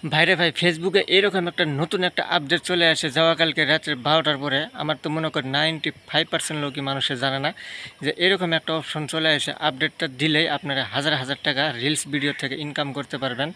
ভাইরে ভাই, ফেসবুকে এরকম একটা নতুন একটা আপডেট চলে আসে যাওয়া কালকে রাত্রে 12টার পরে। আমার তো মনে করি 95% লোকই মানুষে জানে না যে এরকম একটা অপশন চলে আসে। আপডেটটা দিলেই আপনারা হাজার হাজার টাকা রিলস ভিডিও থেকে ইনকাম করতে পারবেন।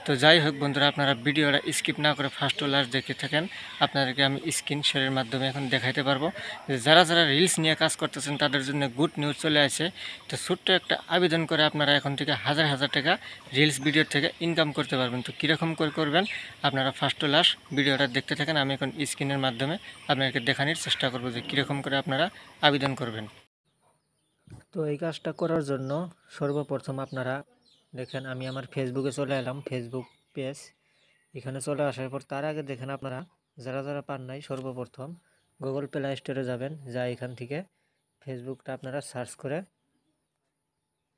তো যাই হোক বন্ধুরা, আপনারা ভিডিওটা স্কিপ না করে ফার্স্ট টু লাস্ট দেখে থাকেন। আপনাদেরকে আমি স্ক্রিন শেয়ারের মাধ্যমে এখন দেখাইতে পারবো যে যারা যারা রিলস নিয়ে কাজ করতেছেন তাদের জন্য গুড নিউজ চলে আসে। তো ছোট্ট একটা আবেদন করে আপনারা এখন থেকে হাজার হাজার টাকা রিলস ভিডিও থেকে ইনকাম করতে পারবেন। তো কীরকম করে করবেন আপনারা ফার্স্ট টু লাস্ট ভিডিওটা দেখতে থাকেন। আমি এখন স্ক্রিনের মাধ্যমে আপনাদেরকে দেখানোর চেষ্টা করবো যে কীরকম করে আপনারা আবেদন করবেন। তো এই কাজটা করার জন্য সর্বপ্রথম আপনারা দেখেন, আমি আমার ফেসবুকে চলে এলাম, ফেসবুক পেজ। এখানে চলে আসার পর তার আগে দেখেন, আপনারা যারা যারা পান নাই সর্বপ্রথম গুগল প্লে স্টোরে যাবেন, যা এখান থেকে ফেসবুকটা আপনারা সার্চ করে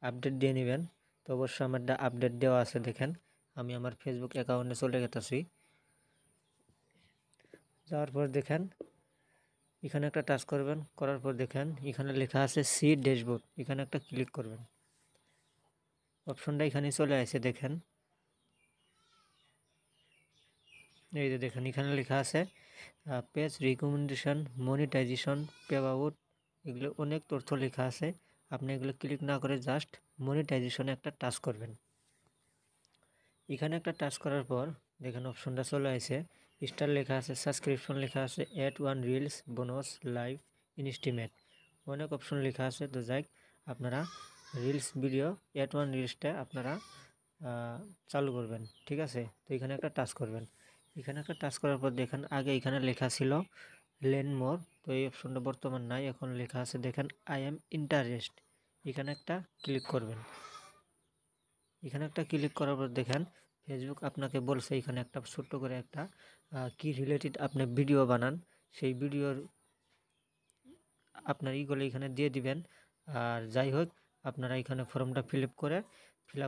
আপডেট দিয়ে নেবেন। তো অবশ্যই আমারটা আপডেট দেওয়া আছে। দেখেন আমি আমার ফেসবুক অ্যাকাউন্টে চলে গেতেছি। যাওয়ার পর দেখেন এখানে একটা টাচ করবেন, করার পর দেখেন এখানে লেখা আছে সি ড্যাশবোর্ড, এখানে একটা ক্লিক করবেন। অপশনটা এখানে চলে আসে। দেখেন এই যে দেখেন এখানে লেখা আছে page recommendation, monetization, pay out, এগুলো অনেক তথ্য লেখা আছে। আপনি এগুলো ক্লিক না করে জাস্ট মনিটাইজেশনে একটা টাচ করবেন। এখানে একটা টাচ করার পর দেখেন অপশনটা চলে আসে। স্টার লেখা আছে, সাবস্ক্রিপশন লেখা আছে, add one reels, bonus, live, ইনস্টিমেট, অনেক অপশন লেখা আছে। তো যাই আপনারা রিলস ভিডিও অ্যাড ওয়ান রিলসটা আপনারা চালু করবেন, ঠিক আছে। তো এখানে একটা টাচ করবেন। এখানে একটা টাচ করার পর দেখেন আগে এখানে লেখা ছিল লেন মোর, তো এই অপশনটা বর্তমান নাই, এখন লেখা আছে দেখেন আই এম ইন্টারেস্ট, এখানে একটা ক্লিক করবেন। এখানে একটা ক্লিক করার পর দেখেন ফেসবুক আপনাকে বলছে এখানে একটা ছোট্ট করে একটা কি রিলেটেড আপনি ভিডিও বানান, সেই ভিডিওর আপনার ইগুলো এখানে দিয়ে দিবেন। আর যাই হোক আপনারা এখানে ফর্মটা ফিল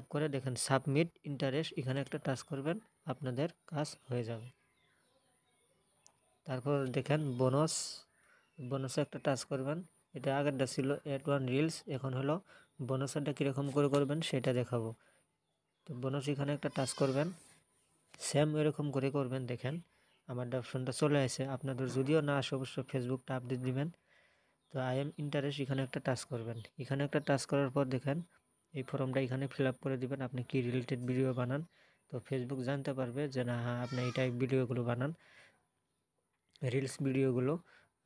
আপ করে দেখেন সাবমিট ইন্টারেস্ট, এখানে একটা টাচ করবেন, আপনাদের কাজ হয়ে যাবে। তারপর দেখেন বোনাসে একটা টাচ করবেন। এটা আগেরটা ছিল অ্যাড ওয়ান রিলস, এখন হলো বোনাসটা কীরকম করে করবেন সেটা দেখাবো। তো বোনাস এখানে একটা টাচ করবেন, সেম এরকম করে করবেন। দেখেন আমার অপশনটা চলে আসে, আপনাদের যদিও না আসে অবশ্যই ফেসবুকটা আপডেট দিবেন। তো আই এম ইন্টারেস্ট এখানে একটা টাচ করবেন। এখানে একটা টাচ করার পর দেখেন এই ফর্মটা এখানে ফিল আপ করে দিবেন, আপনি কি রিলেটেড ভিডিও বানান। তো ফেসবুক জানতে পারবে যে না, হ্যাঁ আপনি এই টাইপ ভিডিওগুলো বানান, রিলস ভিডিওগুলো।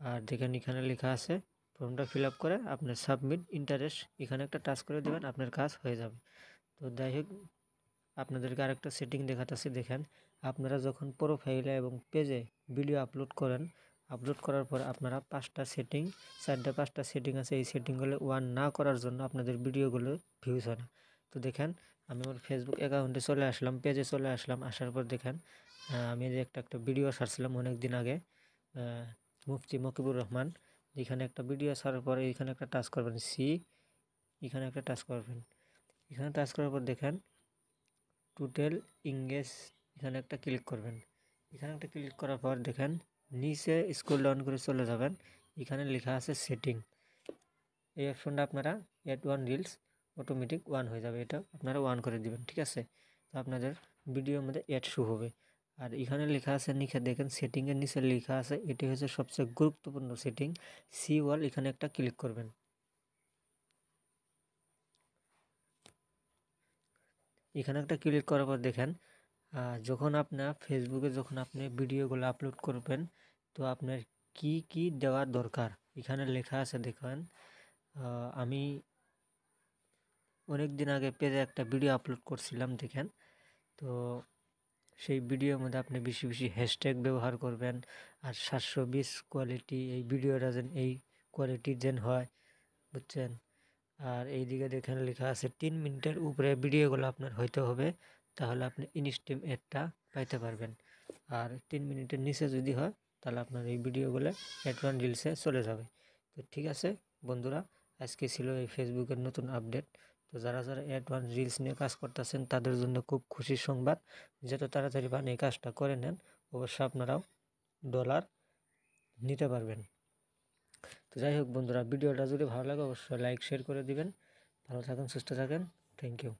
আর দেখেন এখানে লেখা আছে ফর্মটা ফিল আপ করে আপনার সাবমিট ইন্টারেস্ট, এখানে একটা টাচ করে দেবেন, আপনার কাজ হয়ে যাবে। তো যাই হোক আপনাদেরকে আরেকটা সেটিং দেখাতেছি। দেখেন আপনারা যখন প্রোফাইলে এবং পেজে ভিডিও আপলোড করেন, আপলোড করার পর আপনারা 5টা সেটিং, 4টা 5টা সেটিং আছে, এই সেটিংগুলো ওয়ান না করার জন্য আপনাদের ভিডিওগুলো ভিউজ হয় না। তো দেখেন আমি আমার ফেসবুক অ্যাকাউন্টে চলে আসলাম, পেজে চলে আসলাম। আসার পর দেখেন আমি যে একটা ভিডিও ছাড়ছিলাম অনেক দিন আগে, মুফতি মকিবুর রহমান, এখানে একটা ভিডিও ছাড়ার পরে এখানে একটা টাচ করবেন সি, এখানে একটা টাচ করবেন। এখানে টাচ করার পর দেখেন টোটাল ইংগেজ, এখানে একটা ক্লিক করবেন। এখানে একটা ক্লিক করার পর দেখেন নিচে স্ক্রল ডাউন করে চলে যাবেন, এখানে লেখা আছে সেটিং, এই অপশনটা আপনারা add one reels automatic one হয়ে যাবে, এটা আপনারা ওয়ান করে দিবেন, ঠিক আছে। তো আপনাদের ভিডিওর মধ্যে অ্যাড শো হবে। আর এখানে লেখা আছে নিচে দেখেন সেটিংয়ের নিচে লেখা আছে, এটি হচ্ছে সবচেয়ে গুরুত্বপূর্ণ সেটিং, সি ওয়াল, এখানে একটা ক্লিক করবেন। এখানে একটা ক্লিক করার পর দেখেন যখন আপনার ফেসবুকে যখন আপনি ভিডিওগুলো আপলোড করবেন, তো আপনার কি কি দেওয়া দরকার এখানে লেখা আছে। দেখেন আমি অনেক দিন আগে পেজে একটা ভিডিও আপলোড করছিলাম, দেখেন। তো সেই ভিডিওর মধ্যে আপনি বেশি বেশি হ্যাশট্যাগ ব্যবহার করবেন, আর 720 কোয়ালিটি এই ভিডিওটা যেন এই কোয়ালিটির যেন হয়, বুঝছেন। আর এইদিকে দেখেন লেখা আছে 3 মিনিটের উপরে ভিডিওগুলো আপনার হইতে হবে, তাহলে আপনি ইনস্টিম অ্যাডটা পাইতে পারবেন। আর 3 মিনিটের নিচে যদি হয় তাহলে আপনার এই ভিডিওগুলো অ্যাড ওয়ান রিলসে চলে যাবে। তো ঠিক আছে বন্ধুরা, আজকে ছিল এই ফেসবুকের নতুন আপডেট। তো যারা যারা অ্যাড ওয়ান রিলস নিয়ে কাজ করতেছেন তাদের জন্য খুব খুশির সংবাদ, যত তাড়াতাড়ি পান এই কাজটা করে নেন, অবশ্যই আপনারাও ডলার নিতে পারবেন। তো যাই হোক বন্ধুরা, ভিডিওটা যদি ভালো লাগে অবশ্যই লাইক শেয়ার করে দিবেন। ভালো থাকেন, সুস্থ থাকেন, থ্যাংক ইউ।